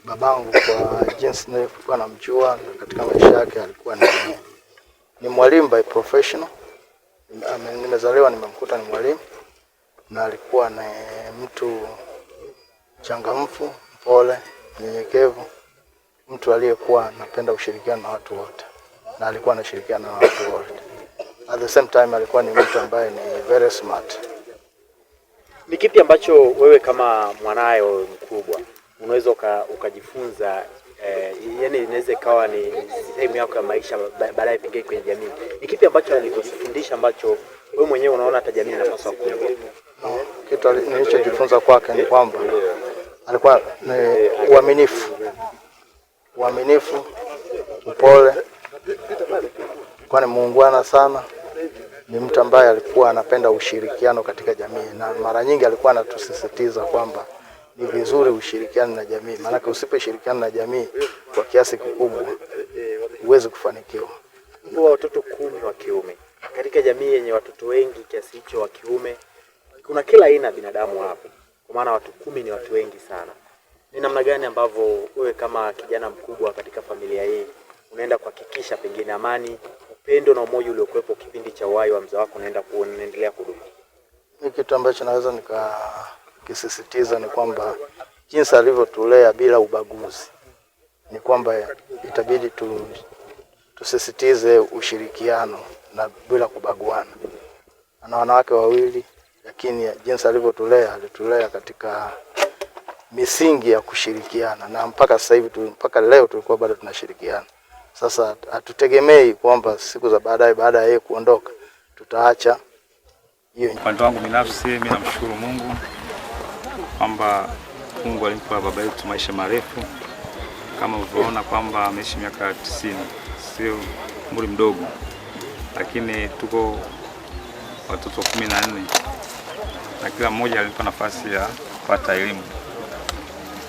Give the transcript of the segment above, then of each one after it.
Babangu kwa jinsi nilikuwa namjua katika maisha yake, alikuwa ni mwalimu by professional. Nimezaliwa nimemkuta ni mwalimu, na alikuwa ni mtu changamfu, mpole, mnyenyekevu, mtu aliyekuwa anapenda ushirikiano na watu wote, na alikuwa anashirikiana na watu wote. At the same time alikuwa ni mtu ambaye ni very smart. Ni kipi ambacho wewe kama mwanae mkubwa unaweza ukajifunza, yani inaweza ikawa ni sehemu yako ya maisha baadaye pengine kwenye jamii? Ni kipi ambacho alikufundisha ambacho wewe mwenyewe unaona hata jamii inapaswa kujua? Kitu nilichojifunza kwake ni kwamba alikuwa ni uaminifu, upole, kwani muungwana sana. Ni mtu ambaye alikuwa anapenda ushirikiano katika jamii, na mara nyingi alikuwa anatusisitiza kwamba ni vizuri ushirikiano na jamii, maana usiposhirikiana na jamii kwa kiasi kikubwa huwezi kufanikiwa. Kwa watoto 10 wa kiume katika jamii yenye watoto wengi kiasi hicho wa kiume, kuna kila aina binadamu hapo, kwa maana watu 10 ni watu wengi sana. Ni namna gani ambavyo wewe kama kijana mkubwa katika familia hii unaenda kuhakikisha pengine amani, upendo na umoja uliokuwepo kipindi cha uhai wa mzee wako unaendelea kudumu? Ni kitu ambacho naweza nikakisisitiza ni kwamba jinsi alivyotulea bila ubaguzi, ni kwamba itabidi tusisitize ushirikiano na bila kubaguana. Ana wanawake 2, lakini jinsi alivyotulea, alitulea katika misingi ya kushirikiana, na mpaka sasa hivi mpaka leo tulikuwa bado tunashirikiana. Sasa hatutegemei kwamba siku za baadaye baada ya yeye kuondoka tutaacha hiyo. Upande wangu binafsi mimi namshukuru Mungu kwamba Mungu alimpa baba yetu maisha marefu, kama ulivyoona kwamba ameishi miaka 90, sio umri mdogo, lakini tuko watoto 14 na kila mmoja alipata nafasi ya kupata elimu.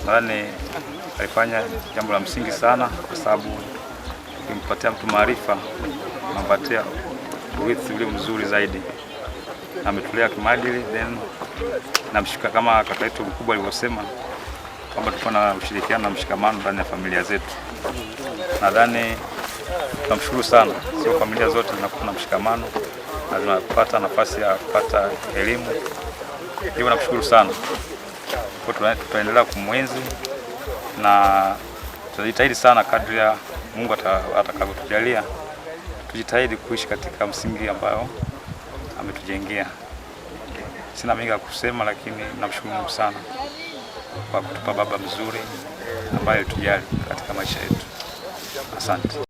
Nadhani alifanya jambo la msingi sana, kwa sababu ukimpatia mtu maarifa unampatia urithi ule mzuri zaidi. Ametulea kimaadili, then namshika kama kaka yetu mkubwa alivyosema kwamba tuko na ushirikiano na mshikamano ndani ya familia zetu. Nadhani tunamshukuru sana, sio familia zote zinakuwa na mshikamano na zinapata nafasi ya kupata elimu. Hivyo namshukuru sana. Tutaendelea kumwenzi na tutajitahidi sana kadri ya Mungu atakavyotujalia, tujitahidi kuishi katika msingi ambao ametujengea. Sina mengi ya kusema, lakini namshukuru Mungu sana kwa kutupa baba mzuri ambaye alitujali katika maisha yetu. Asante.